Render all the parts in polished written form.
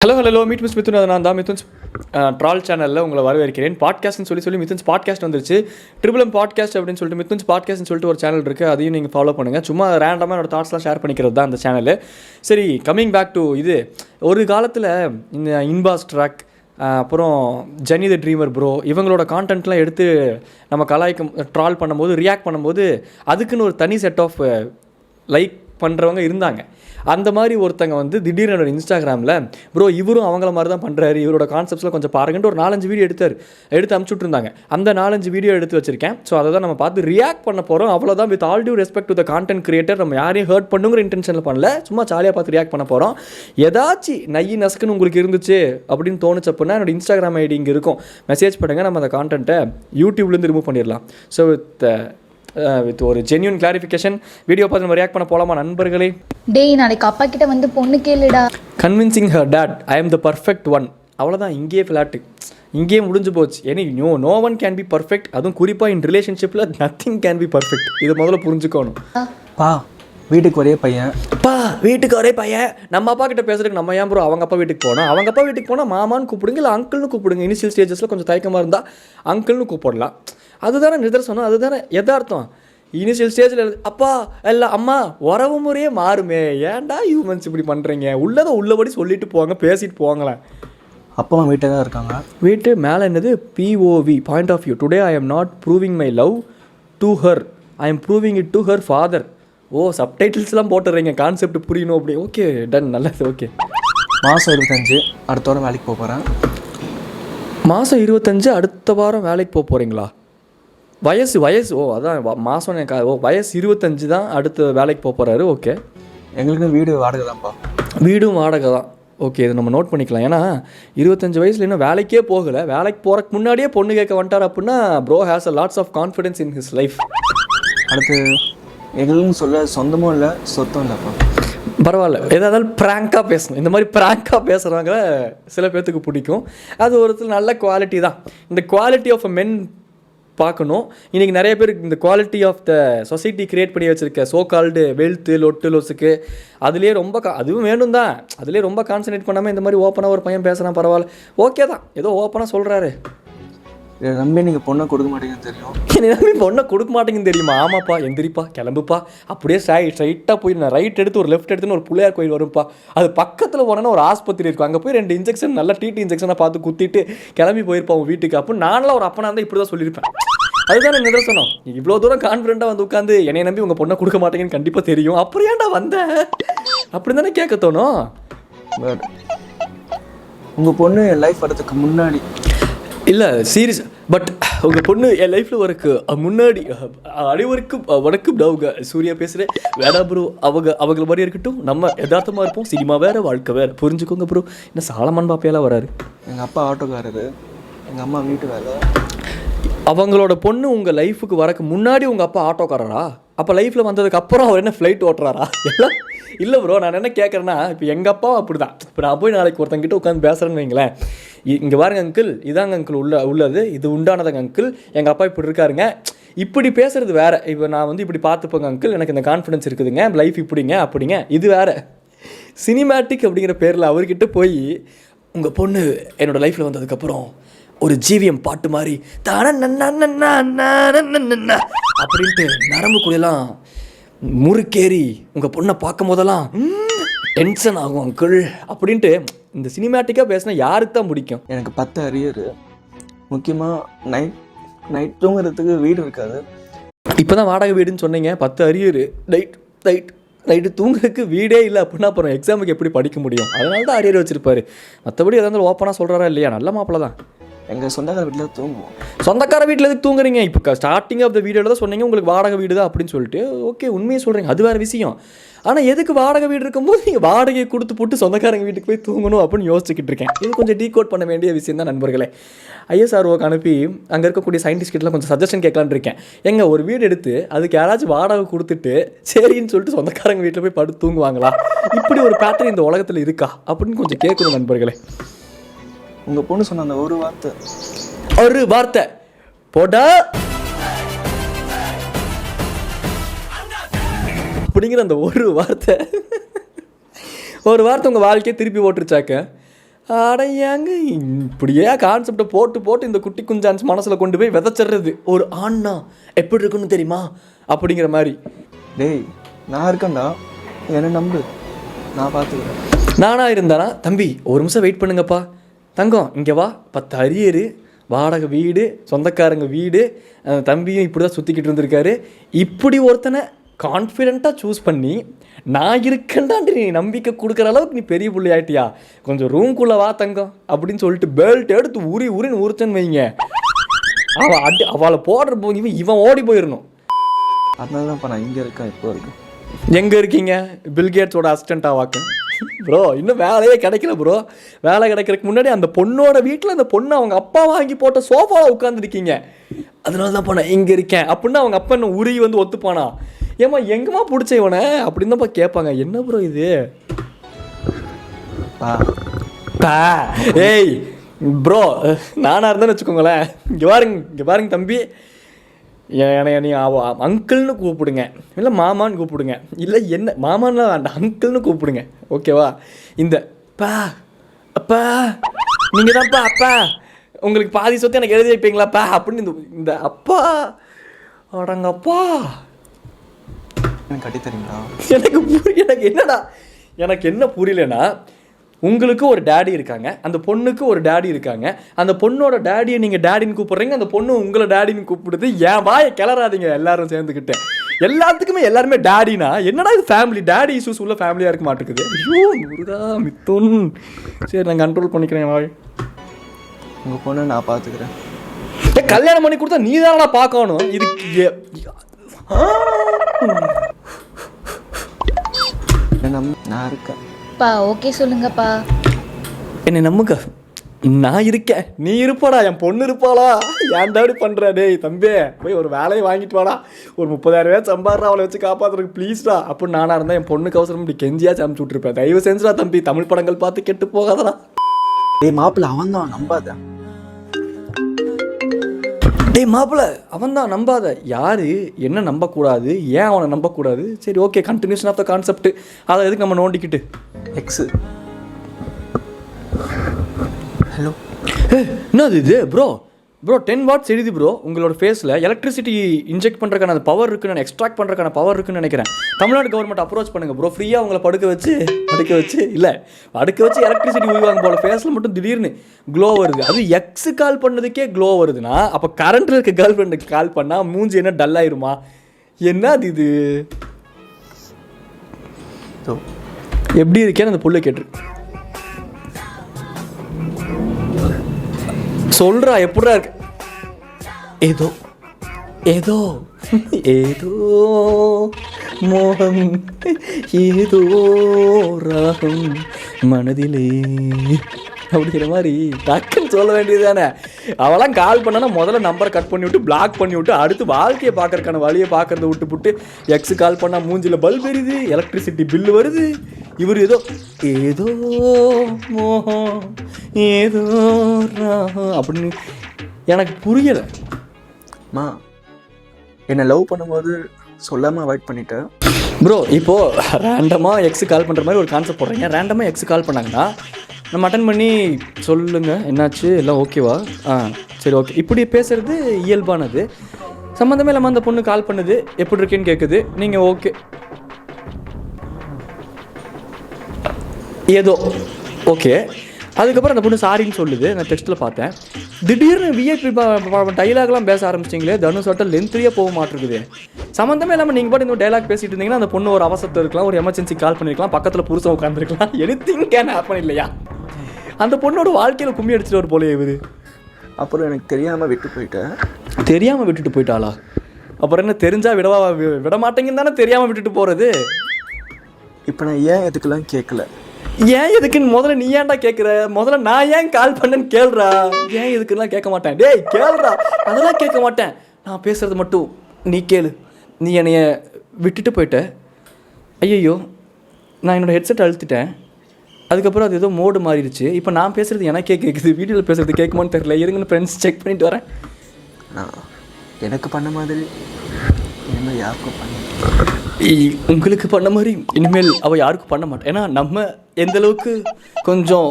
Hello meet miss Mithun. நான் தான் Mithun's troll சேனலில் உங்களை வரவேற்கிறேன். பாட்காஸ்ட்னு சொல்லி மிதுன்ஸ் பாட்காஸ்ட் வந்துருச்சு. ட்ரிபிள் பாட்காஸ்ட் அப்படின்னு சொல்லிட்டு மிதுன்ஸ் பாட்காஸ்ட்னு சொல்லிட்டு ஒரு சேனல் இருக்குது. அதையும் நீங்கள் ஃபாலோ பண்ணுங்கள். சும்மா ரேண்டமாக என்னோட தாட்ஸ்லாம் ஷேர் பண்ணிக்கிறது தான் அந்த சேனல். சரி, கம்மிங் பேக் டு இது. ஒரு காலத்தில் இந்த இன்பாஸ் ட்ராக், அப்புறம் ஜெனி த ட்ரீமர் ப்ரோ, இவங்களோட கான்டென்ட்லாம் எடுத்து நம்ம கலாய்க்கும் ட்ரால் பண்ணும்போது, ரியாக்ட் பண்ணும்போது அதுக்குன்னு ஒரு தனி செட் ஆஃப் லைக் பண்ணுறவங்க இருந்தாங்க. அந்த மாதிரி ஒருத்தங்க வந்து திடீர்னு என்னோட இன்ஸ்டாகிராமில் ப்ரோ இவரும் அவங்கள மாதிரி தான் பண்ணுறாரு, இவரோட கான்செப்ட்ஸ்லாம் கொஞ்சம் பாருங்கன்ட்டு ஒரு 4-5 வீடியோ எடுத்து அனுப்பிச்சுட்ருந்தாங்க. அந்த 4-5 வீடியோ எடுத்து வச்சிருக்கேன். ஸோ அதை தான் நம்ம பார்த்து ரியாக்ட் பண்ண போகிறோம். அவ்வளோதான். With all due respect to the content creator, நம்ம யாரையும் ஹர்ட் பண்ணுங்கிற இன்டென்ஷனில் பண்ணல, சும்மா ஜாலியாக பார்த்து ரியாக்ட் பண்ண போகிறோம். ஏதாச்சும் நையி நசுக்குன்னு உங்களுக்கு இருந்துச்சு அப்படின்னு தோணுச்சு அப்படின்னா என்னோட இன்ஸ்டாகிராம் ஐடி இங்கே இருக்கும், மெசேஜ் பண்ணுங்கள். நம்ம அந்த கான்டென்ட்டை யூடியூப்லேருந்து ரிமூவ் பண்ணிடலாம். ஸோ வித் ஒரு ஜென்யூன் கிளாரிஃபிகேஷன் வீடியோ பார்த்து நம்ம ரியாக்ட் பண்ண போகலாமா நண்பர்களே? டேய், நாளைக்கு அப்பா கிட்ட வந்து பொண்ணு கேளுடா. Convincing her that I am the perfect one. அவ்வளோதான், இங்கேயே ஃப்ளாட்டு, இங்கேயே முடிஞ்சு போச்சு. ஏன்னா no one can be perfect. அதுவும் குறிப்பாக இன் ரிலேஷன்ஷிப்பில் நத்திங் கேன் பி பர்ஃபெக்ட். இதை முதல்ல புரிஞ்சுக்கணும். பா வீட்டுக்கு ஒரே பையன், வீட்டுக்கு ஒரே பையன். நம்ம அப்பா கிட்ட பேசுறதுக்கு நம்ம ஏன் ப்ரோ அவங்க அப்பா வீட்டுக்கு போனோம்? அவங்க அப்பா வீட்டுக்கு போனால் மாமான்னு கூப்பிடுங்க, இல்லை அங்கிள்னு கூப்பிடுங்க. இனிஷியல் ஸ்டேஜஸில் கொஞ்சம் தயக்கமாக இருந்தால் அங்கிள்னு கூப்பிடலாம். அதுதானே நிதர்சனம், அதுதானே யதார்த்தம். இனிஷியல் ஸ்டேஜில் அப்பா இல்லை அம்மா உறவு முறையே மாறுமே. ஏன்டா ஹியூமன்ஸ் இப்படி பண்ணுறீங்க? உள்ளதை உள்ளபடி சொல்லிட்டு போங்க, பேசிட்டு போங்களேன். அப்பா வீட்டில் தான் இருக்காங்க. வீட்டு மேலே என்னது? POV, point of view. Today I am not proving my love to her, I am proving it to her father. Oh, சப்டைட்டில்ஸ்லாம் போட்டுறீங்க, கான்செப்ட் புரியணும் அப்படி. ஓகே டன், நல்லது. ஓகே, மாதம் 25 அடுத்த வாரம் வேலைக்கு போக போகிறேன். மாதம் 25 அடுத்த வாரம் வேலைக்கு போக போகிறீங்களா? வயசு ஓ அதான் மாதம் வயசு 25 தான் அடுத்த வேலைக்கு போக போகிறாரு. ஓகே, எங்களுக்கு வீடு வாடகை தான்ப்பா. வீடும் வாடகை தான். ஓகே, இதை நம்ம நோட் பண்ணிக்கலாம். ஏன்னா 25 வயசில் இன்னும் வேலைக்கே போகலை. வேலைக்கு போகிறக்கு முன்னாடியே பொண்ணு கேட்க வந்துட்டார் அப்படின்னா bro has a lots of confidence in his life. அடுத்து எங்களுக்கும் சொல்ல சொந்தமும் இல்லை சொத்தம் இல்லைப்பா. பரவாயில்ல, ஏதாவது ப்ராங்காக பேசணும். இந்த மாதிரி ப்ராங்காக பேசுகிறவங்க சில பேர்த்துக்கு பிடிக்கும். அது ஒரு நல்ல குவாலிட்டி தான். இந்த குவாலிட்டி ஆஃப் அ மென் பார்க்கணும். இன்றைக்கி நிறைய பேர் இந்த quality of the society create பண்ணி வச்சுருக்க சோ கால்டு வெல்த்து லொட்டு லொசுக்கு அதுலேயே ரொம்ப அதுவும் வேணும் தான். அதுலேயே ரொம்ப கான்சன்ட்ரேட் பண்ணாமல் இந்த மாதிரி ஓப்பனாக ஒரு பையன் பேசுகிறான், பரவாயில்ல, ஓகே தான், ஏதோ ஓப்பனாக சொல்கிறாரு. இதை நம்பி நீங்கள் பொண்ணை கொடுக்க மாட்டேங்குன்னு தெரியும். என்னை நம்பி பொண்ணை கொடுக்க மாட்டேங்குன்னு தெரியுமா? ஆமாப்பா, எந்திரிப்பா, கிளம்புப்பா, அப்படியே ஸ்ட்ரைட்டாக போய் நான் ரைட் எடுத்து ஒரு லெஃப்ட் எடுத்துன்னு ஒரு பிள்ளையார் கோயில் வரும்ப்பா. அது பக்கத்தில் போனோன்னா ஒரு ஆஸ்பத்திரி இருக்கும், அங்கே போய் 2 இன்ஜெக்ஷன் நல்லா டிடி இன்ஜெக்ஷனாக பார்த்து குத்திட்டு கிளம்பி போயிருப்பான் உன் வீட்டுக்கு. அப்போ நான்லாம் ஒரு அப்பனா இருந்தால் இப்படி தான் சொல்லியிருப்பேன். அதுதானே நிதர்சனம். இவ்வளோ தூரம் கான்ஃபிடென்ட்டாக வந்து உட்காந்து என்னை நம்பி உங்கள் பொண்ணை கொடுக்க மாட்டேங்கன்னு கண்டிப்பாக தெரியும். அப்புறம் ஏன்டா வந்தேன் அப்படி தானே கேட்க தோணும். பட் உங்கள் பொண்ணு என் லைஃப் வரதுக்கு முன்னாடி இல்லை சீரியஸ், பட் உங்கள் பொண்ணு என் லைஃப்பில் வரக்கு முன்னாடி அனைவருக்கும் வணக்கம். டவுங்க சூர்யா பேசுகிறேன். வேணா ப்ரோ, அவங்கள மாதிரி இருக்கட்டும், நம்ம யதார்த்தமாக இருப்போம். சினிமா வேறு, வாழ்க்கை வேறு, புரிஞ்சுக்கோங்க ப்ரோ. என்ன சாலமான் பாப்பையெல்லாம் வராரு. எங்கள் அப்பா ஆட்டோக்காரரு, எங்கள் அம்மா வீட்டு வேலை. அவங்களோட பொண்ணு உங்கள் லைஃபுக்கு வரக்கு முன்னாடி உங்கள் அப்பா ஆட்டோக்காரரா? அப்போ லைஃப்பில் வந்ததுக்கு அப்புறம் அவர் என்ன ஃப்ளைட் ஓட்டுறாரா? எல்லாம் இல்லை ப்ரோ. நான் என்ன கேட்குறேன்னா, இப்போ எங்கள் அப்பாவும் அப்படி தான். இப்போ நான் போய் நாளைக்கு ஒருத்தங்கிட்ட உட்காந்து பேசுகிறேன்னு வைங்களேன், இங்கே பாருங்க அங்கிள், இதாங்க அங்கிள் உள்ளது, இது உண்டானதாங்க அங்கிள், எங்கள் அப்பா இப்படி இருக்காருங்க, இப்படி பேசுகிறது வேறு. இப்போ நான் வந்து இப்படி பார்த்துப்போங்க அங்கிள், எனக்கு இந்த கான்ஃபிடன்ஸ் இருக்குதுங்க, லைஃப் இப்படிங்க அப்படிங்க, இது வேறு. சினிமேட்டிக் அப்படிங்கிற பேரில் அவர்கிட்ட போய் உங்கள் பொண்ணு என்னோடய லைஃப்பில் வந்ததுக்கப்புறம் ஒரு ஜிவிஎம் பாட்டு மாதிரி அப்படின்ட்டு நரம்புக்குள்ளெல்லாம் முறுக்கேறி உங்கள் பொண்ணை பார்க்கும் போதெல்லாம் டென்ஷன் ஆகும் அங்கிள் அப்படின்ட்டு இந்த சினிமேட்டிக்காக பேசினா யாருக்கு தான் பிடிக்கும்? எனக்கு 10 அரியர். முக்கியமாக நைட் தூங்குறதுக்கு வீடு இருக்காது. இப்போ தான் வாடகை வீடுன்னு சொன்னீங்க, 10 அரியர், நைட்டு தூங்குறதுக்கு வீடே இல்லை அப்படின்னா அப்புறம் எக்ஸாமுக்கு எப்படி படிக்க முடியும்? அதனால தான் அரியர் வச்சுருப்பாரு. மற்றபடி எதாவது ஓப்பனாக சொல்கிறாரா இல்லையா? நல்ல மாப்பிள்ள தான். எங்கள் சொந்தக்கார வீட்டில் தூங்குவோம். சொந்தக்கார வீட்டில் எதுக்கு தூங்குறீங்க? இப்போ ஸ்டார்டிங் ஆஃப் த வீடியோவில் தான் சொன்னீங்க உங்களுக்கு வாடகை வீடு தான் அப்படின்னு சொல்லிட்டு. ஓகே, உண்மையை சொல்கிறீங்க, அது வேறு விஷயம். ஆனால் எதுக்கு வாடகை வீடு இருக்கும்போது நீங்கள் வாடகையை கொடுத்து போட்டு சொந்தக்காரங்க வீட்டுக்கு போய் தூங்கணும் அப்படின்னு யோசிச்சுக்கிட்டு இருக்கேன். இது கொஞ்சம் டீகோட் பண்ண வேண்டிய விஷயம் தான் நண்பர்களே. ISROக்கு அனுப்பி அங்கே இருக்கக்கூடிய சயின்டிஸ்ட்கிட்டலாம் கொஞ்சம் சஜஷன் கேட்கலான்னு இருக்கேன். ஒரு வீடு எடுத்து அதுக்கு யாராச்சும் வாடகை கொடுத்துட்டு சரின்னு சொல்லிட்டு சொந்தக்காரங்க வீட்டில் போய் படுத்து தூங்குவாங்களா? இப்படி ஒரு பேட்டர்ன் இந்த உலகத்தில் இருக்கா அப்படின்னு கொஞ்சம் கேட்கணும் நண்பர்களே. உங்கள் பொண்ணு சொன்ன அந்த ஒரு வார்த்தை போடா அப்படிங்கிற அந்த ஒரு வார்த்தை உங்கள் வாழ்க்கையை திருப்பி ஓட்டுருச்சாக்க அட ஏங்க இப்படியே கான்செப்டை போட்டு போட்டு இந்த குட்டி குஞ்சான்ஸ் மனசில் கொண்டு போய் விதைச்சிடுறது. ஒரு ஆண்னா எப்படி இருக்குன்னு தெரியுமா அப்படிங்கிற மாதிரி. டேய் நான் இருக்கேன்டா, என்னை நம்பு, நான் பார்த்துக்கிறேன். நானாக இருந்தானா, தம்பி ஒரு நிமிஷம் வெயிட் பண்ணுங்கப்பா, தங்கம் இங்கே வா, 10 அரியர், வாடகை வீடு, சொந்தக்காரங்க வீடு, தம்பியும் இப்படி தான் சுற்றிக்கிட்டு இருந்திருக்காரு. இப்படி ஒருத்தனை கான்ஃபிடெண்ட்டாக சூஸ் பண்ணி நான் இருக்கேன்டான்ட்டு நீ நம்பிக்கை கொடுக்குற அளவுக்கு நீ பெரிய புள்ளி ஆகிட்டியா, கொஞ்சம் ரூம்குள்ளே வா தங்கம் அப்படின்னு சொல்லிட்டு பெல்ட் எடுத்து உரின்னு உரிச்சன்னு வைங்க, அவளை போடுற போது இவன் ஓடி போயிடணும். அதனால தான்ப்பா நான் இங்கே இருக்கேன். இப்போ இருக்கேன். எங்கே இருக்கீங்க? பில்கேட்ஸோட அசிஸ்டண்ட்டாக வாக்கு ப்ரோ, இன்னும் வேலையே கிடைக்கல ப்ரோ. வேலை கிடைக்கிறதுக்கு முன்னாடி அந்த பொண்ணோட வீட்டில் அந்த பொண்ணு அவங்க அப்பா வாங்கி போட்ட சோஃபாவில் உட்காந்துருக்கீங்க. அதனால தான் போனேன் இங்கே இருக்கேன் அப்படின்னு அவங்க அப்பா என்ன உருகி வந்து ஒத்துப்பானா? ஏம்மா எங்கம்மா பிடிச்ச இவனை அப்படின்னு தான்ப்பா கேட்பாங்க. என்ன ப்ரோ இது? ஏய் ப்ரோ, நானாக இருந்தேன்னு வச்சுக்கோங்களேன், இங்கே பாருங்க தம்பி, நீ அங்கிள்னு கூப்பிடுங்க, இல்லை மாமான்னு கூப்பிடுங்க, இல்லை என்ன மாமான்லாம் வேண்டாம், அங்கிள்னு கூப்பிடுங்க, ஓகேவா? இந்த அப்பா அப்பா நீங்கள் தான்ப்பா அப்பா, உங்களுக்கு பாதி சொத்து எனக்கு எழுதி வைப்பீங்களாப்பா அப்படின்னு இந்த அப்பா அடங்கப்பா எனக்கு கட்டி தரீங்களா? எனக்கு என்னடா, எனக்கு என்ன புரியலன்னா, உங்களுக்கு ஒரு டேடி இருக்காங்க, அந்த பொண்ணுக்கு ஒரு டேடி இருக்காங்க, அந்த பொண்ணோட டேடியை நீங்கள் டேடின்னு கூப்பிட்றீங்க, அந்த பொண்ணு உங்களை டேடின்னு கூப்பிடுது. ஏன் வாயை கிளறாதீங்க எல்லாரும் சேர்ந்துக்கிட்டு. எல்லாத்துக்குமே எல்லாருமே டேடினா என்னடா இது? ஃபேமிலி டேடி இஷ்யூஸ் உள்ள ஃபேமிலியாக இருக்க மாட்டேங்குது. ஐயோ முருகா மித்துன். சரி நான் கண்ட்ரோல் பண்ணிக்கிறேன் வாய். உங்கள் பொண்ணை நான் பார்த்துக்கிறேன். கல்யாணம் பண்ணி கொடுத்தா நீ தானடா பார்க்கணும். இதுக்கு நான் இருக்கேன். பா ஓகே சொல்லுங்கப்பா. என்னை நம்புங்க, நான் இருக்கேன், நீ இருப்பாடா, என் பொண்ணு இருப்பாளா? ஏன்டா இப்படி பண்ணுற? டேய் தம்பி போய் ஒரு வேலையை வாங்கிட்டு வாடா, ஒரு 30,000 சம்பாடுறா, அவளை வச்சு காப்பாற்றுறதுக்கு ப்ளீஸ்டா அப்படின்னு நானாக இருந்தால் என் பொண்ணுக்கு அவசரம் இப்படி கெஞ்சியாச்சு அனுப்பிச்சு விட்ருப்பேன். தயவு செஞ்சுடா தம்பி, தமிழ் படங்கள் பார்த்து கெட்டு போகாதடா. டேய் மாப்பிள்ள அவன் தான், நம்பாத. டேய் மாப்பிள்ள அவன் தான், நம்பாத. யார் என்ன நம்பக்கூடாது, ஏன் அவனை நம்பக்கூடாது? சரி okay, continuation of the concept. அதை எதுக்கு நம்ம நோண்டிக்கிட்டு? எக்ஸு. ஹலோ என்னது இது ப்ரோ? 10 வாட்ஸ் எழுதி ப்ரோ உங்களோட ஃபேஸில் எலக்ட்ரிசிட்டி இன்ஜெக்ட் பண்ணுறக்கான அந்த பவர் இருக்குன்னு, நான் எக்ஸ்ட்ராக்ட் பண்ணுறக்கான பவர் இருக்குன்னு நினைக்கிறேன். தமிழ்நாடு கவர்மெண்ட் அப்ரோச் பண்ணுங்கள் ப்ரோ, ஃப்ரீயாக உங்களை படுக்க வச்சு எலக்ட்ரிசிட்டி உருவாங்க போல. ஃபேஸில் மட்டும் திடீர்னு க்ளோ வருது. அது எக்ஸு கால் பண்ணதுக்கே க்ளோ வருதுன்னா அப்போ கரண்ட்டில் இருக்க கேர்ள் ஃப்ரெண்டுக்கு கால் பண்ணால் மூஞ்சி என்ன டல் ஆயிருமா? என்னது இது? எப்படி இருக்கேன்னு அந்த புள்ள கேட்டுரு சொல்றா, எப்படா இருக்கு? ஏதோ ஏதோ ஏதோ மோகம், ஏதோ ராகம் மனதிலே அப்படிங்கிற மாதிரி டக்குன்னு சொல்ல வேண்டியது தானே. அவெல்லாம் கால் பண்ணனா முதல்ல நம்பரை கட் பண்ணி விட்டு பிளாக் பண்ணி விட்டு அடுத்து வாழ்க்கையை பார்க்கறக்கான வழியை பார்க்கறத விட்டு எக்ஸு கால் பண்ணால் மூஞ்சில் பல்ப் எரியுது, எலக்ட்ரிசிட்டி பில்லு வருது. இவர் ஏதோ ஏதோ மோகம் ஏதோ ராகம் அப்படின்னு எனக்கு புரியலை. மா என்னை லவ் பண்ணும்போது சொல்லாமல் அவாய்ட் பண்ணிட்டேன் ப்ரோ. இப்போது ரேண்டமாக எக்ஸு கால் பண்ணுற மாதிரி ஒரு கான்செப்ட் போடுறீங்க. ரேண்டமாக எக்ஸு கால் பண்ணாங்கன்னா நம்ம அட்டன் பண்ணி சொல்லுங்கள் என்னாச்சு, எல்லாம் ஓகேவா? சரி ஓகே, இப்படி பேசுகிறது இயல்பானது. சம்மந்தமே இல்லாமல் அந்த பொண்ணு கால் பண்ணுது, எப்படி இருக்கேன்னு கேட்குது, நீங்கள் ஓகே ஏதோ ஓகே. அதுக்கப்புறம் அந்த பொண்ணு சாரின்னு சொல்லுது, நான் டெக்ஸ்ட்டில் பார்த்தேன். திடீர்னு விஐபி டைலாக்லாம் பேச ஆரம்பிச்சிங்களே, தனுஷோட்ட லென்த்ரியாக போக மாட்டிருக்குது. சம்மந்தமே இல்லாமல் நீங்கள் பாட்டு இந்த டைலாக் பேசிகிட்டு இருந்தீங்கன்னா அந்த பொண்ணு ஒரு அவசரத்தில் இருக்கலாம், ஒரு எமர்ஜென்சி கால் பண்ணியிருக்கலாம், பக்கத்தில் புருஷன் உட்காந்துருக்கலாம், எனிதிங் கேன் ஹேப்பன் இல்லையா? அந்த பொண்ணோட வாழ்க்கையில் கும்மி அடிச்சுட்டு ஒரு போலே இவர். அப்புறம் எனக்கு தெரியாமல் விட்டு போயிட்டேன். தெரியாமல் விட்டுட்டு போயிட்டாளா? அப்புறம் என்ன தெரிஞ்சா விட மாட்டேங்கன்னு தானே தெரியாமல் விட்டுட்டு போகிறது. இப்போ நான் ஏன் எதுக்கெல்லாம் கேட்கல, ஏன் எதுக்குன்னு முதல்ல நீ ஏன்டா கேட்குற? முதல்ல நான் ஏன் கால் பண்ணேன்னு கேள்றா. ஏன் எதுக்குலாம் கேட்க மாட்டேன். டேய் கேள்றா, அதெல்லாம் கேட்க மாட்டேன். நான் பேசுகிறது மட்டும் நீ கேளு. நீ என்னைய விட்டுட்டு போயிட்ட. ஐயோ நான் என்னோடய ஹெட்செட் அழுத்திட்டேன். அதுக்கப்புறம் அது ஏதோ மோடு மாறிடுச்சு. இப்போ நான் பேசுகிறது எனக்கே கேட்குது, வீடியோவில் பேசுகிறது கேட்குமான்னு தெரியல. இருங்கன்னு ஃப்ரெண்ட்ஸ் செக் பண்ணிட்டு வரேன். எனக்கு பண்ண மாதிரி இனிமேல் யாருக்கும் பண்ண, உங்களுக்கு பண்ண மாதிரி இனிமேல் அவள் யாருக்கும் பண்ண மாட்டேன். ஏன்னா நம்ம எந்தளவுக்கு கொஞ்சம்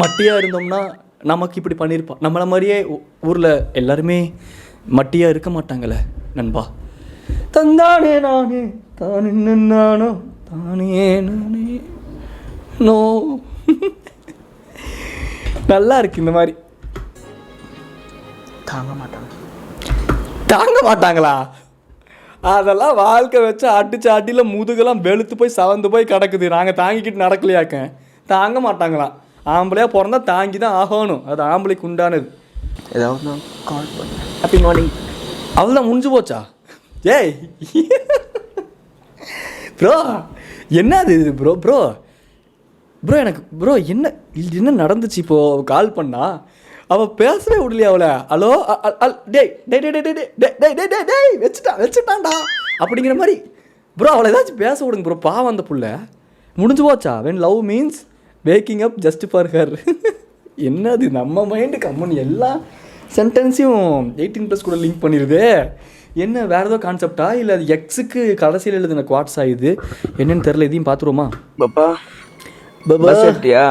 மட்டியாக இருந்தோம்னா நமக்கு இப்படி பண்ணியிருப்பான். நம்மளை மாதிரியே ஊரில் எல்லாருமே மட்டியாக இருக்க மாட்டாங்களே நண்பா. தந்தானே நானே தானே நானோ தானே நானே நோ. நல்லா இருக்கு இந்த மாதிரி. தாங்க மாட்டாங்களா? அதெல்லாம் வாழ்க்கை வச்சு அடிச்சு அடியில் முதுகெல்லாம் வெளுத்து போய் சவந்து போய் கிடக்குது. நாங்கள் தாங்கிக்கிட்டு நடக்கலையாக்க. தாங்க மாட்டாங்களாம். ஆம்பளையாக பிறந்தா தாங்கி தான் ஆகணும். அது ஆம்பளைக்கு உண்டானது. ஏதாவது கால் பண்ண ஹாப்பி மார்னிங் அவ்வளோதான் முடிஞ்சு போச்சா? ஏய் ப்ரோ என்னது இது ப்ரோ? ப்ரோ ப்ரோ எனக்கு ப்ரோ என்ன நடந்துச்சு இப்போது? கால் பண்ணா அவள் பேசவே விடலையா அவளை? ஹலோ டேய் டே டே டே டே டே டே டே டேய் வச்சுட்டான்டா அப்படிங்கிற மாதிரி. ப்ரோ அவளை ஏதாச்சும் பேச விடுங்க ப்ரோ, பாவம் அந்த புள்ள. முடிஞ்சு போச்சா? When love means waking up just for her. என்னது நம்ம மைண்டு கம்மன் எல்லா சென்டென்ஸையும் 18+ கூட லிங்க் பண்ணிடுது. என்ன வேறு ஏதோ கான்செப்டா இல்லை அது எக்ஸுக்கு கடைசியில் எழுதுன குவாட்ஸ் ஆகுது என்னன்னு தெரில. இதையும் பார்த்துருவோமா? பாப்பா பாபா ரெட்டியா?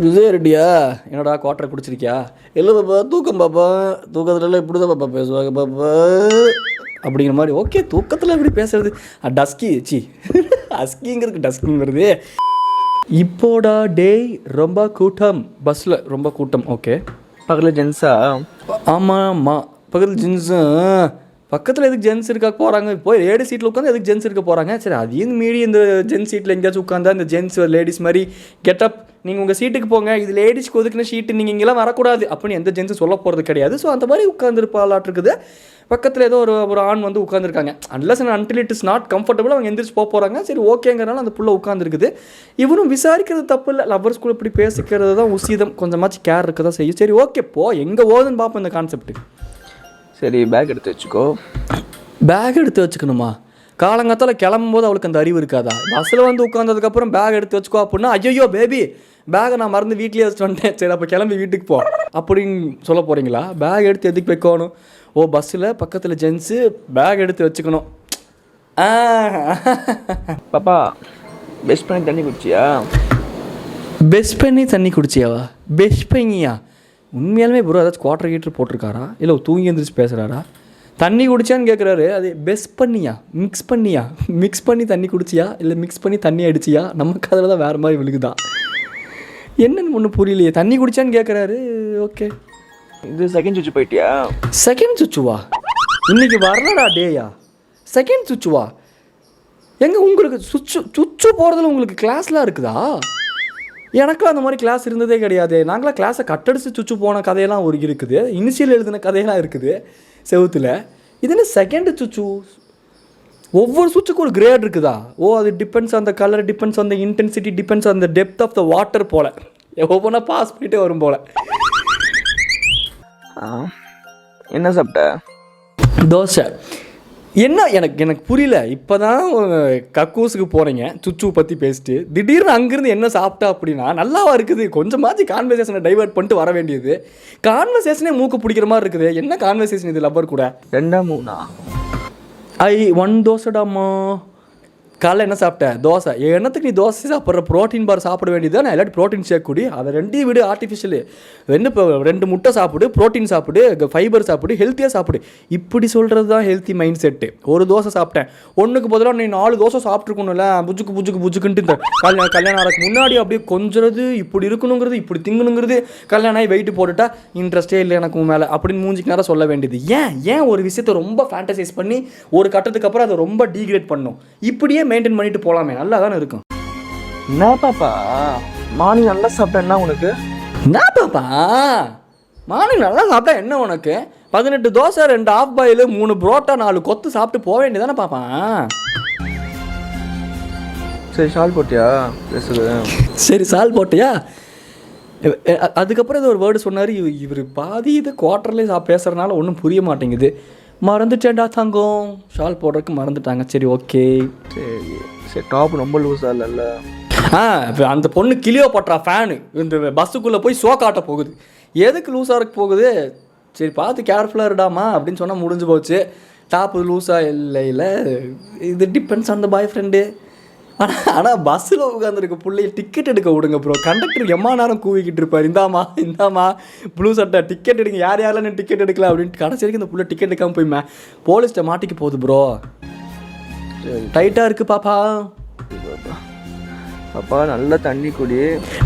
விஜய் ரெட்டியா? என்னடா குவாட்டரை குடிச்சிருக்கியா? இல்லை பாப்பா தூக்கம் பாப்பா, தூக்கத்துலலாம் இப்படி தான் பாப்பா பேசுவாங்க பாப்பா அப்படிங்கிற மாதிரி. ஓகே தூக்கத்தில் எப்படி பேசுறது? டஸ்கி சி அஸ்கிங்கிறதுக்கு டஸ்கிங் வருது. இப்போடா டேய் ரொம்ப கூட்டம், பஸ்ஸில் ரொம்ப கூட்டம். ஓகே பக்கத்தில் ஜென்ஸா? ஆமாம்மா பக்கத்தில் ஜென்ஸு. பக்கத்தில் எதுக்கு ஜென்ஸ் இருக்க போகிறாங்க? போய் லேடி சீட்டில் உட்காந்து எதுக்கு ஜென்ஸ் இருக்க போகிறாங்க? சரி அதையும் மீறி இந்த ஜென்ஸ் சீட்டில் எங்கேயாச்சும் உட்காந்தா இந்த ஜென்ஸ் லேடிஸ் மாதிரி கெட்டப் நீங்கள் உங்கள் சீட்டுக்கு போங்க, இது லேடிஸ்க்கு ஒதுக்குன ஷீட்டு, நீங்கள் இங்கெல்லாம் வரக்கூடாது அப்படின்னு எந்த ஜென்ஸும் சொல்ல போகிறது கிடையாது. ஸோ அந்த மாதிரி உட்காந்துருப்பாளாட்டு இருக்குது. பக்கத்தில் ஏதோ ஒரு ஆண் வந்து உட்காந்துருக்காங்க. Unless and until it is not comfortable அவங்க எந்திரிச்சு போகிறாங்க. சரி ஓகேங்கிறனால அந்த புள்ள உட்காந்துருக்குது. இவனும் விசாரிக்கிறது தப்பு இல்லை. லவ்வர்ஸ் கூட இப்படி பேசிக்கிறது தான் உசிதம். கொஞ்சமாச்சு கேர் இருக்க தான் செய்யும். சரி ஓகே போ, எங்கே ஓதுன்னு பார்ப்போம் இந்த கான்செப்ட்டு. சரி பேக் எடுத்து வச்சுக்கோ. பேக் எடுத்து வச்சுக்கணுமா? காலங்காத்தால் கிளம்பும்போது அவளுக்கு அந்த அறிவு இருக்காதா? பஸ்ஸில் வந்து உட்காந்ததுக்கப்புறம் பேக் எடுத்து வச்சுக்கோ அப்படின்னா, ஐயோ பேபி பேகை நான் மறந்து வீட்லேயே வச்சுட்டு வந்துட்டேன், சரி அப்போ கிளம்பி வீட்டுக்கு போ அப்படின்னு சொல்ல போகிறீங்களா? பேக் எடுத்து எதுக்கு வைக்கணும்? ஓ பஸ்ஸில் பக்கத்தில் ஜென்ஸு பேக் எடுத்து வச்சுக்கணும். பாப்பா பெஸ்ட் பண்ணி தண்ணி குடிச்சியா? பெஸ்ட் பண்ணி தண்ணி குடிச்சியாவா? பெஸ்ட் பண்ணியா? உண்மையாலுமே ப்ரோ ஏதாச்சும் குவாட்டர் கீட்டர் போட்டிருக்காரா இல்லை தூங்கி எழுந்திரிச்சு பேசுகிறாரா? தண்ணி குடிச்சான்னு கேட்குறாரு. அது பெஸ்ட் பண்ணியா மிக்ஸ் பண்ணியா? மிக்ஸ் பண்ணி தண்ணி குடிச்சியா இல்லை மிக்ஸ் பண்ணி தண்ணி அடிச்சியா? நமக்கு அதில் தான் வேறு மாதிரி விழுகுதான். என்னன்னு ஒன்றும் புரியலையே. தண்ணி குடிச்சான்னு கேட்குறாரு. ஓகே இது செகண்ட் சுவிட்ச் போயிட்டியா? செகண்ட் சுவிட்சுவா? இன்னைக்கு வரலடா டேயா. செகண்ட் சுவிட்சுவா? எங்கே உங்களுக்கு சுவிட்சு போகிறதுல உங்களுக்கு கிளாஸ்லாம் இருக்குதா? எனக்குலாம் அந்த மாதிரி கிளாஸ் இருந்ததே கிடையாது. நாங்களாம் கிளாஸை கட்டடிச்சு சுவிட்சு போன கதையெல்லாம் ஒரு இருக்குது. இனிஷியல் எழுதின கதையெல்லாம் இருக்குது செவுத்தில். இது என்ன செகண்ட் சுவிட்சு? ஒவ்வொரு சுவிட்சுக்கும் ஒரு கிரேட் இருக்குதா? ஓ அது depends on the colour, depends on the intensity, depends on the depth of the water போல். ஒவ்வொன்றா பாஸ் பண்ணிகிட்டே வரும் போல். என்ன சாப்பிட்ட? தோசை. என்ன எனக்கு புரியல. இப்போ தான் கக்கூஸுக்கு போகிறீங்க சுச்சு பற்றி பேசிட்டு திடீர்னு அங்கேருந்து என்ன சாப்பிட்டா அப்படின்னா நல்லாவா இருக்குது? கொஞ்சமாச்சு கான்வர்சேஷனை டைவர்ட் பண்ணிட்டு வர வேண்டியது. கான்வர்சேஷனே மூக்கு பிடிக்கிற மாதிரி இருக்குது. என்ன கான்வர்சேஷன் இது லவ்வர் கூட? 2 3 1 தோசைடாம்மா. காலைல என்ன சாப்பிட்ட? தோசை. என்னத்துக்கு நீ தோசை சாப்பிட்ற? ப்ரோட்டீன் பார் சாப்பிட வேண்டியது தான். இல்லாட்டி ப்ரோட்டீன் ஷேக் குடி. அதை 2 விடு ஆர்டிஃபிஷியலு. 2 முட்டை சாப்பிடு, ப்ரோட்டீன் சாப்பிடு, ஃபைபர் சாப்பிடு, ஹெல்த்தியாக சாப்பிடு. இப்படி சொல்கிறது தான் ஹெல்த்தி மைண்ட் செட்டு. ஒரு தோசை சாப்பிட்டேன், ஒன்றுக்கு பதிலாக நீ 4 தோசை சாப்பிட்ருக்கணும்ல. புஜுக்குன்ட்டு இந்த கல்யாணம் ஆகிறதுக்கு முன்னாடி அப்படியே கொஞ்சிறது, இப்படி இருக்கணுங்கிறது, இப்படி திங்கணுங்கிறது, கல்யாணம் ஆகி வெயிட்டு போட்டுட்டா இன்ட்ரெஸ்டே இல்லை எனக்கு மேலே அப்படின்னு மூஞ்சிக்கு நேரம் சொல்ல வேண்டியது. ஏன் ஒரு விஷயத்தை ரொம்ப ஃபேண்டசைஸ் பண்ணி ஒரு கட்டத்துக்கு அப்புறம் அதை ரொம்ப டீக்ரேட் பண்ணும்? இப்படியே மெயின்டைன் பண்ணிட்டு போகலாமே, நல்லா தானே இருக்கும். என்ன பாப்பா மார்னிங் நல்லா சாப்பிட்டேன்னா உனக்கு? என்ன பாப்பா மார்னிங் நல்லா சாப்பிட்டா என்ன உனக்கு? 18 தோசை, 2 ஆஃப் பாயில், 3 புரோட்டா, 4 கொத்து சாப்பிட்டு போக வேண்டியதானே பாப்பா? சரி ஷால் போட்டியா? பேசுது. சரி சால் போட்டியா? அதுக்கப்புறம் ஏதோ ஒரு வேர்டு சொன்னார். இவர் பாதி இது குவார்ட்டர்லேயே பேசுகிறனால ஒன்றும் புரிய மாட்டேங்குது. மறந்துட்டேன்டா தங்கம், ஷால் போடுறதுக்கு மறந்துட்டாங்க. சரி ஓகே. சரி டாப் ரொம்ப லூஸாக இல்லைல்ல? அந்த பொண்ணு கிளியோ பட்றா ஃபேனு இந்த பஸ்ஸுக்குள்ளே போய் ஷோ காட்ட போகுது. எதுக்கு லூஸாக இருக்க போகுது? சரி பார்த்து கேர்ஃபுல்லாக இருடாமா அப்படின்னு சொன்னால் முடிஞ்சு போச்சு. டாப்பு லூஸாக இல்லை இது depends on the boy friend. ஆனால் பஸ்ஸில் உட்காந்துருக்க பிள்ளைய டிக்கெட் எடுக்க விடுங்க ப்ரோ. கண்டக்டர் எம்மா நேரம் கூவிக்கிட்டு இருப்பார், இந்தாமா ப்ளூ சட்டை டிக்கெட் எடுங்க, யாரெல்லாம் நான் டிக்கெட் எடுக்கல அப்படின்ட்டு. கடைசி வரைக்கும் இந்த பிள்ளை டிக்கெட் எடுக்காமல் போய் போலீஸ்கிட்ட மாட்டிக்கு போகுது ப்ரோ. டைட்டாக இருக்குது பாப்பா. பாப்பா நல்லா தண்ணி குடி,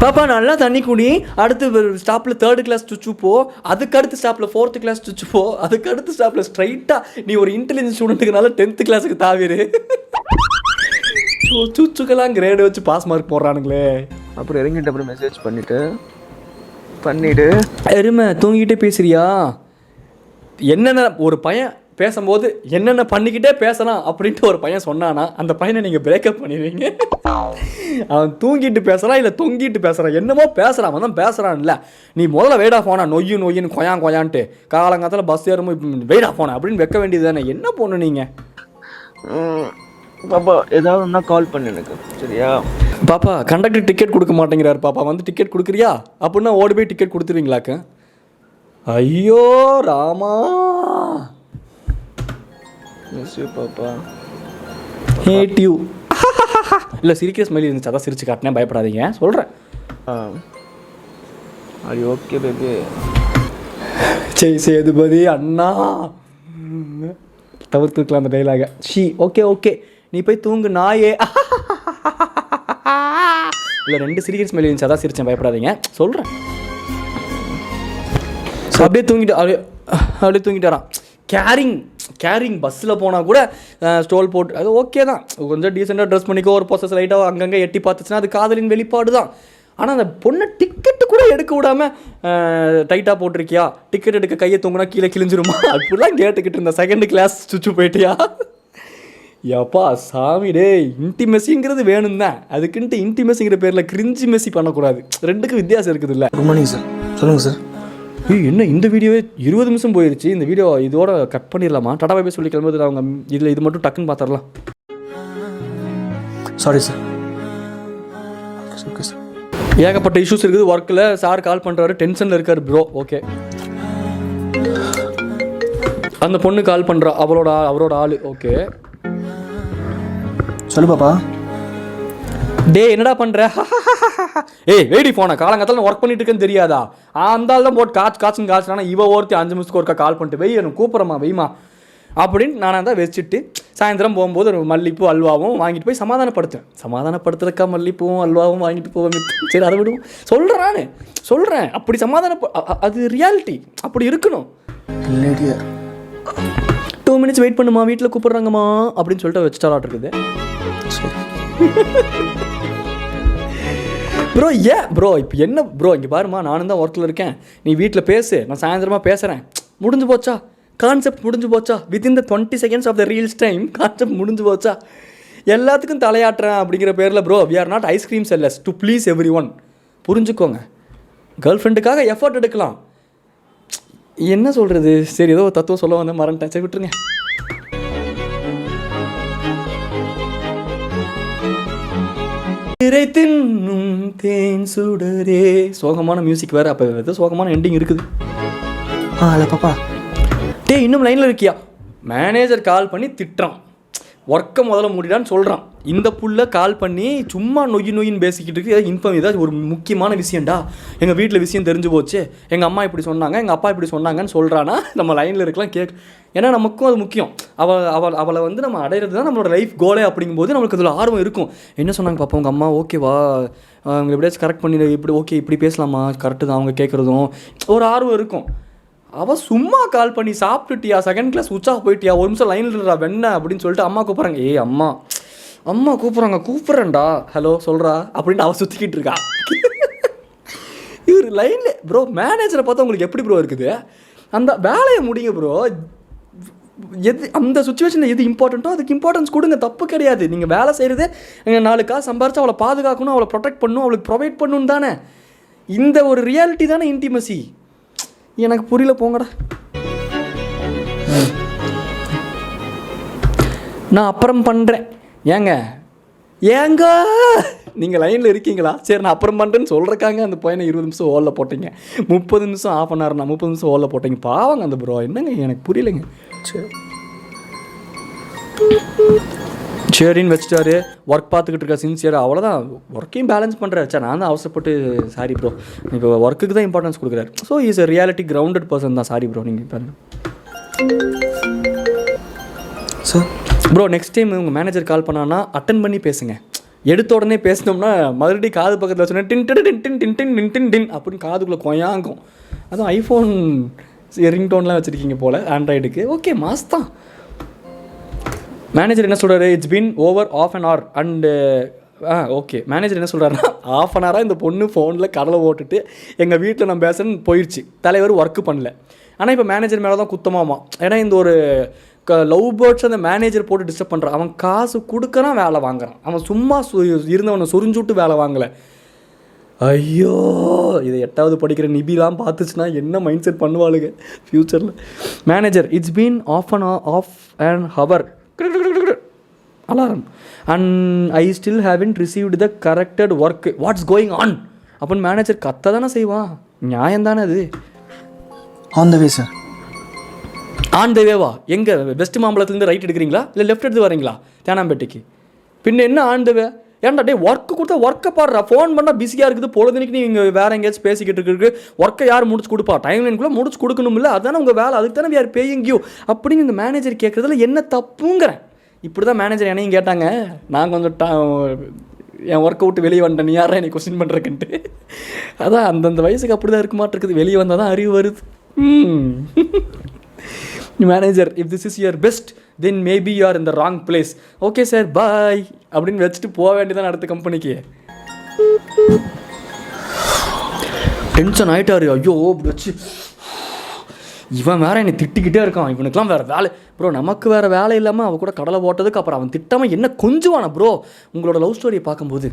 பாப்பா நல்லா தண்ணி குடி. அடுத்து ஸ்டாப்பில் 3rd கிளாஸ் சுச்சு போ, அதுக்கு அடுத்த ஸ்டாப்பில் 4th கிளாஸ் சுச்சு போ, அதுக்கு அடுத்த ஸ்டாப்பில் ஸ்ட்ரைட்டாக நீ ஒரு இன்டெலிஜென்ஸ் ஸ்டூடெண்ட்டுக்குனால 10th கிளாஸுக்கு தாவிரு. சுச்சுக்கெல்லாம் கிரேடு வச்சு பாஸ் மார்க் போடுறானுங்களே. அப்புறம் இறங்கிட்டு அப்புறம் மெசேஜ் பண்ணிவிட்டு எருமை தூங்கிட்டே பேசுறியா? என்னென்ன ஒரு பையன் பேசும்போது என்னென்ன பண்ணிக்கிட்டே பேசலாம் அப்படின்ட்டு ஒரு பையன் சொன்னானா அந்த பையனை நீங்கள் பிரேக்கப் பண்ணிடுவீங்க. அவன் தூங்கிட்டு பேசுகிறான் இல்லை தொங்கிட்டு பேசுகிறான், என்னமோ பேசுகிறான், அவன் தான் பேசுகிறான்ல. நீ முதல்ல வெயிட் ஆஃப் ஆனா நொய்யின்னு கொயான்ட்டு காலங்காலத்தில் பஸ் ஏறும்போது வெயிட் ஆஃப் ஆனா அப்படின்னு வைக்க வேண்டியது தானே. என்ன பொண்ணு நீங்கள்? பாப்பா ஏதாவது ஒன்றா கால் பண்ணு எனக்கு, சரியா? பாப்பா கண்டக்டர் டிக்கெட் கொடுக்க மாட்டேங்கிறாரு பாப்பா, வந்து டிக்கெட் கொடுக்குறியா அப்படின்னா ஓடி போய் டிக்கெட் கொடுத்துருவீங்களாக்க? ஐயோ ராமா, மிஸ் யூ பாப்பா, ஹேட் யூ. இல்லை சிரிக்கிற ஸ்மைல் இருந்துச்சு, அதான் சிரிச்சு காட்டினேன், பயப்படாதீங்க சொல்கிறேன். அது ஓகே பேபி. சரி சேதுபதி அண்ணா தவிர்த்துக்கலாம் அந்த டைலாக. ஓகே நீ போய் தூங்கு நாயே. இல்லை 2 சிரிக்கிற ஸ்மைல் இருந்துச்சு, அதான் சிரிச்சேன், பயப்படாதீங்க சொல்கிறேன். அப்படியே தூங்கிட்டாரான். கேரிங் பஸ்ஸில் போனால் கூட ஸ்டோல் போட்டு அது ஓகே தான், கொஞ்சம் டீசெண்டாக ட்ரெஸ் பண்ணிக்கோ, ஒரு ப்ராசஸ் லைட்டாக அங்கங்கே எட்டி பார்த்துச்சுன்னா அது காதலின் வெளிப்பாடு தான். ஆனால் அந்த பொண்ணை டிக்கெட்டு கூட எடுக்க விடாமல் டைட்டாக போட்டிருக்கியா, டிக்கெட் எடுக்க கையை தூங்கினா கீழே கிழிஞ்சிருமா அப்படிலாம் கேட்டுக்கிட்டு இருந்த 2nd கிளாஸ் சுச்சு போயிட்டியா? எப்பா சாமி டே, இன்டிமெசிங்கிறது வேணும் தான், அதுக்குன்ட்டு இன்டிமெசிங்கிற பேரில் கிரிஞ்சி மெஸ்ஸி பண்ணக்கூடாது. 2க்கும் வித்தியாசம் இருக்குது இல்லை? குட் மார்னிங் சார், சொல்லுங்கள் சார். என்ன இந்த வீடியோவே 20 நிமிஷம் போயிடுச்சு. இந்த வீடியோ இதோட கட் பண்ணிடலாமா? டாடா பை பை சொல்லி கிளம்புறது அவங்க இதில் இது மட்டும் டக்குன்னு பார்த்துடலாம். Sorry sir. Okay sir. ஏகப்பட்ட இஷ்யூஸ் இருக்குது ஒர்க்கில். சார் கால் பண்ணுறாரு, டென்ஷனில் இருக்கார் ப்ரோ. ஓகே அந்த பொண்ணு கால் பண்ணுறா, அவரோட ஆள். ஓகே சொல்லு பாப்பா. டே என்னடா பண்ணுற? ஏய் வெயிடி ஃபோனை காலங்காத்தால ஒர்க் பண்ணிட்டு இருக்கேன்னு தெரியாதா? அந்த ஆள் தான் போட்டு காய்ச்சுனா இவ ஒருத்தி 5 நிமிஷத்துக்கு ஒருக்கா கால் பண்ணிட்டு வெய் எனக்கு கூப்பிட்றமா வெய்மா அப்படின்னு நானாக தான் வச்சுட்டு சாயந்தரம் போகும்போது ஒரு மல்லிப்பூ அல்வாவும் வாங்கிட்டு போய் சமாதானப்படுத்துறக்கா மல்லிப்பூவும் அல்வாவும் வாங்கிட்டு போவேன். சரி அதை விடுவோம் சொல்கிறேன் அப்படி அது ரியாலிட்டி, அப்படி இருக்கணும். 2 மினிட்ஸ் வெயிட் பண்ணுமா, வீட்டில் கூப்பிட்றாங்கம்மா அப்படின்னு சொல்லிட்டு வச்சுட்டாலாட் இருக்குது. ப்ரோ ப்ரோ இப்போ என்ன ப்ரோ, இங்கே பாருமா, நானும் தான் ஒர்க்கில் இருக்கேன், நீ வீட்டில் பேசு, நான் சாயந்தரமாக பேசுகிறேன், முடிஞ்சு போச்சா? கான்செப்ட் முடிஞ்சு போச்சா? Within the 20 seconds of the reels time concept முடிஞ்சு போச்சா? எல்லாத்துக்கும் தலையாட்டுறேன் அப்படிங்கிற பேரில் bro we are not ice cream sellers to please everyone. புரிஞ்சுக்கோங்க, கேர்ள் ஃப்ரெண்டுக்காக எஃபர்ட் எடுக்கலாம். என்ன சொல்கிறது? சரி ஏதோ தத்துவம் சொல்ல வந்தேன், மறந்துட்டேன், சரி விட்டுருங்க. தின்னும் தேன் சுடரே, சோகமான மியூசிக் வேறு. அப்போ ஏதோ சோகமான எண்டிங் இருக்குது. பாப்பா டே இன்னும் லைனில் இருக்கியா? மேனேஜர் கால் பண்ணி திட்டுறான், ஒர்க்கை முதல்ல மூடிடான்னு சொல்கிறான். இந்த புள்ள கால் பண்ணி சும்மா நொய்யின்னு பேசிக்கிட்டு இருக்கு. ஏதாவது ஒரு முக்கியமான விஷயம்டா, எங்கள் வீட்டில் விஷயம் தெரிஞ்சு போச்சு, எங்கள் அம்மா இப்படி சொன்னாங்க, எங்கள் அப்பா இப்படி சொன்னாங்கன்னு சொல்கிறான்னா நம்ம லைனில் இருக்கலாம் ஏன்னா நமக்கும் அது முக்கியம். அவளை வந்து நம்ம அடையிறது தான் நம்மளோட லைஃப் கோலே. அப்படிங்கும்போது நம்மளுக்கு அதில் ஆர்வம் இருக்கும். என்ன சொன்னாங்க பாப்பா உங்கள் அம்மா, ஓகேவா, அவங்க எப்படியாச்சும் கரெக்ட் பண்ணி இப்படி ஓகே இப்படி பேசலாமா, கரெக்டு தான் அவங்க கேட்குறதும் ஒரு ஆர்வம் இருக்கும். அவள் சும்மா கால் பண்ணி சாப்பிட்டுட்டியா, 2nd கிளாஸ் உச்சா போயிட்டியா, 1 நிமிஷம் லைனில் இருக்கா வெண்ண அப்படின்னு சொல்லிட்டு அம்மா கூப்பிட்றாங்க. அம்மா கூப்பிட்றேன்டா, ஹலோ சொல்கிறா அப்படின்னு அவள் சுற்றிக்கிட்டு இருக்கா. இவர் லைனில் ப்ரோ மேனேஜரை பார்த்தா உங்களுக்கு எப்படி ப்ரோ இருக்குது? அந்த வேலையை முடிங்க ப்ரோ. அந்த சுச்சுவேஷனில் எது இம்பார்ட்டண்ட்டோ அதுக்கு இம்பார்ட்டன்ஸ் கொடுங்க, தப்பு கிடையாது. நீங்கள் வேலை செய்கிறது 4 காசு சம்பாரிச்சு அவளை பாதுகாக்கணும், அவளை ப்ரொடெக்ட் பண்ணணும், அவளுக்கு ப்ரொவைட் பண்ணணும் தானே. இந்த ஒரு ரியாலிட்டி தானே இன்டிமசி. எனக்கு புரியல போங்கடா. நான் அப்புறம் பண்ணுறேன். ஏங்க நீங்கள் லைனில் இருக்கீங்களா? சரி நான் அப்புறம் பண்ணுறேன்னு சொல்கிறக்காங்க அந்த பையனை 20 நிமிஷம் ஹோலில் போட்டீங்க, 30 நிமிஷம் ஆஃப் அன் ஹவர்னா 30 நிமிஷம் ஹோலில் போட்டீங்க. பாவங்க அந்த ப்ரோ, என்னங்க எனக்கு புரியலைங்க. ஷேரின்னு வச்சுட்டாரு, ஒர்க் பார்த்துக்கிட்டு இருக்க சின்சியராக, அவ்வளோதான். ஒர்க்கையும் பேலன்ஸ் பண்ணுறாரு. சார் நான் தான் அவசரப்பட்டு சாரி ப்ரோ, இப்போ ஒர்க்குக்கு தான் இம்பார்ட்டன்ஸ் கொடுக்குறாரு. So is a reality grounded person தான். Sorry bro. நீங்கள் பாருங்கள் சார். ப்ரோ நெக்ஸ்ட் டைம் உங்கள் மேனேஜர் கால் பண்ணான்னா அட்டன் பண்ணி பேசுங்க. எடுத்த உடனே பேசினோம்னா மறுபடியும் காது பக்கத்தில் வச்சோன்னா டின் டின் டின் டின் டின் டின் டின் டின் டின் அப்படின்னு காதுக்குள்ளே கொயாங்கும். அதுவும் ஐஃபோன் ரிங்டோன்லாம் வச்சுருக்கீங்க போல் ஆண்ட்ராய்டுக்கு. ஓகே மாஸ் தான். மேனேஜர் என்ன சொல்கிறாரு, it's been over half an hour and okay. Manager என்ன சொல்கிறாருன்னா, ஆஃப் அன் ஹவராக இந்த பொண்ணு ஃபோனில் கடலை ஓட்டுட்டு எங்கள் வீட்டில் நான் பேசுன்னு போயிடுச்சு. தலைவர் ஒர்க்கு பண்ணல. ஆனால் இப்போ மேனேஜர் மேலே தான் குத்தமாமா. ஏன்னா இந்த ஒரு லவ் பேர்ட்ஸ் அந்த மேனேஜர் போட்டு டிஸ்டர்ப் பண்ணுறான். அவன் காசு கொடுக்குறான், வேலை வாங்குறான். அவன் சும்மா இருந்தவனை சொரிஞ்சுட்டு வேலை வாங்கலை. ஐயோ, இதை 8வது படிக்கிற நிபிலாம் பார்த்துச்சுன்னா என்ன மைண்ட் செட் பண்ணுவாளுங்க ஃப்யூச்சரில். Manager it's been half an hour alarm and I still haven't received the corrected work, what's going on அப்படின்னு மேனேஜர் கத்த தானே செய்வான். நியாயம் தானே அது. On the way sir. On the வேவா? எங்கே வெஸ்ட் மாம்பலத்துலேருந்து ரைட் எடுக்கிறீங்களா இல்லை லெஃப்ட் எடுத்து வரீங்களா தேனாம்பேட்டைக்கு? பின்ன என்ன ஆன் த வே? ஏன்டா டே ஒர்க்கு கொடுத்தா ஒர்க்கை பாடுறா. ஃபோன் பண்ணால் பிஸியாக இருக்குது, பொழுதுனைக்கு நீங்கள் வேறு எங்கேயாச்சும் பேசிக்கிட்டு இருக்கு. ஒர்க்கை யார் முடிச்சு கொடுப்பா? டைம் லைனுக்குள்ளே முடிச்சு கொடுக்கணும் இல்லை? அதுதானே உங்கள் வேலை, அதுக்கு தானே யார் பேயிங் யூ அப்படின்னு இந்த மேனேஜர் கேட்குறதுல என்ன தப்புங்கிறேன். இப்படி தான் மேனேஜர் என்னையும் கேட்டாங்க. நான் கொஞ்சம் என் ஒர்க்கை விட்டு வெளியே வந்துட்டேன், நீ யாரா என்னை கொஸ்டின் பண்ணுறக்குன்ட்டு. அதான் அந்தந்த வயசுக்கு அப்படி தான் இருக்க மாட்டிருக்குது. வெளியே வந்தால் தான் அறிவு வருது. Manager if this is your best then maybe you are in the wrong place. Okay sir bye அப்படின்னு வச்சுட்டு போக வேண்டியதான் அடுத்த கம்பெனிக்கு. டென்ஷன் ஆகிட்டாரு. ஐயோ வச்சு இவன் வேற என்னை திட்டிக்கிட்டே இருக்கான். இவனுக்குலாம் வேறு வேலை ப்ரோ. நமக்கு வேறு வேலை இல்லாமல் அவன் கூட கடலை போட்டதுக்கு அப்புறம் அவன் திட்டாமல் என்ன கொஞ்சுவானா ப்ரோ? உங்களோட லவ் ஸ்டோரியை பார்க்கும்போது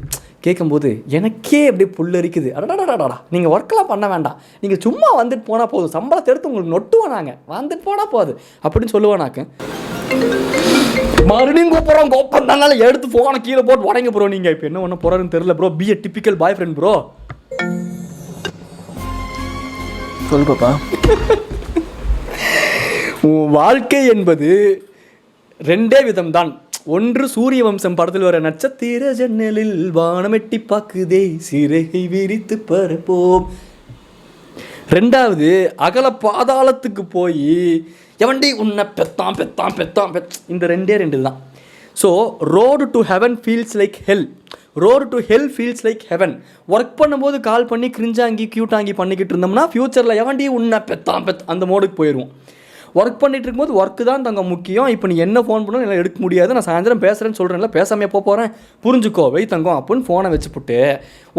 கேட்கும்போது எனக்கே அப்படியே புல்லரிக்குது. அடடாடாடா, நீங்கள் ஒர்க்கெலாம் பண்ண வேண்டாம், நீங்கள் சும்மா வந்துட்டு போனால் போதும், சம்பளத்தை எடுத்து உங்களுக்கு நொட்டுவானாங்க, வந்துட்டு போனால் போதும் அப்படின்னு சொல்லுவானாக்கு. மறுபடியும் கூப்பிட்றோம், கோப்பம் தானால எடுத்து ஃபோனை கீழே போட்டு உடங்க ப்ரோ. நீங்கள் இப்போ என்ன ஒன்று போகிறாருன்னு தெரியல ப்ரோ. பி எ டிப்பிக்கல் பாய் ஃப்ரெண்ட் ப்ரோ. சொல்லு பாப்பா. வாழ்க்கை என்பது 2 விதம்தான். ஒன்று சூரிய வம்சம் படத்தில் வர நட்சத்திர ஜன்னலில் வானமெட்டி பாக்குதே சிறகை விரித்து பரப்போம். 2வது அகல பாதாளத்துக்கு போய் எவன்டி உன்னை பெத்தான் பெத்தான் பெத்தான் இந்த 2 தான். So road to heaven feels like hell, road to hell feels like heaven. Work பண்ணும்போது கால் பண்ணி கிரிஞ்சாங்கி க்யூட்டாங்கி பண்ணிக்கிட்டு இருந்தோம்னா ஃப்யூச்சரில் எவன்டி உன்னை பெத்தான் அந்த மோடுக்கு போயிடுவோம். ஒர்க் பண்ணிகிட்டு இருக்கும்போது ஒர்க்கு தான் தங்க முக்கியம். இப்போ நீ என்ன ஃபோன் பண்ணணும் எல்லாம் எடுக்க முடியாது, நான் சாயந்தரம் பேசுகிறேன்னு சொல்கிறேன்ல, பேசாமல் போகிறேன் புரிஞ்சுக்கோ வை தங்கம் அப்படின்னு ஃபோனை வச்சுப்புட்டு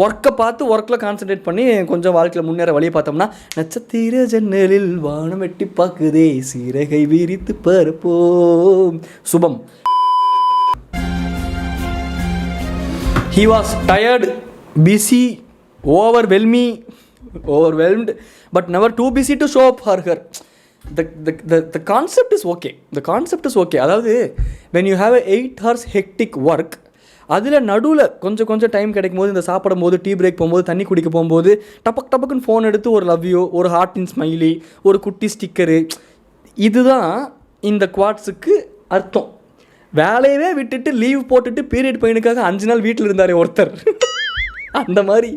ஒர்க்கை பார்த்து ஒர்க்கில் கான்சன்ட்ரேட் பண்ணி கொஞ்சம் வாழ்க்கையில் முன்னேற வழியை பார்த்தோம்னா நட்சத்திர ஜன்னலில் வானம் வெட்டி பார்க்குதே சிறகை விரித்து பரப்போம். சுபம். He was tired, busy, overwhelmed, but never too busy to show up for her. The concept is okay. The concept is okay. அதாவது when you have a 8 hours hectic work, அதில் நடுவில் கொஞ்சம் டைம் கிடைக்கும் போது, இந்த சாப்பிடும் போது, டீ பிரேக் போகும்போது, தண்ணி குடிக்க போகும்போது டப்பக்குன்னு ஃபோன் எடுத்து ஒரு லவ் யூ, ஒரு ஹார்ட்டின் ஸ்மைலி, ஒரு குட்டி ஸ்டிக்கரு, இதுதான் இந்த குவாட்ஸுக்கு அர்த்தம். வேலையவே விட்டுட்டு லீவ் போட்டுட்டு பீரியட் பையனுக்காக 5 நாள் வீட்டில் இருந்தார் ஒருத்தர். அந்த மாதிரி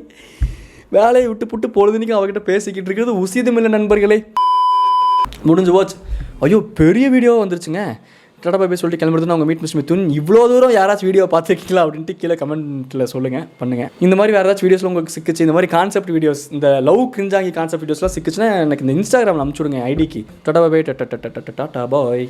வேலையை விட்டு பொழுதுனிக்கும் அவகிட்ட பேசிக்கிட்டு இருக்கிறது உசிதமில்லை நண்பர்களே. முடிஞ்சு போச்சு. ஐயோ பெரிய வீடியோ வந்துருச்சுங்க. டாடா பாய் சொல்லிட்டு கிளம்புறதுன்னு அவங்க மீட் மித்துன். இவ்வளோ தூரம் யாராச்சும் வீடியோ பார்த்துருக்கீங்களா அப்படின்ட்டு கீழே கமெண்ட்டில் பண்ணுங்கள். இந்த மாதிரி வேறு ஏதாச்சும் வீடியோஸில் உங்களுக்கு சிக்கிச்சு, இந்த மாதிரி கான்செப்ட் வீடியோஸ், இந்த லவ் கிரிஞ்சாங்கி கான்செப்ட் வீடியோஸ்லாம் சிக்கிச்சுன்னா எனக்கு இந்த இன்ஸ்டாகிராமில் அனுப்பிச்சுடுங்க ஐடிக்கு. டாடா பாய்.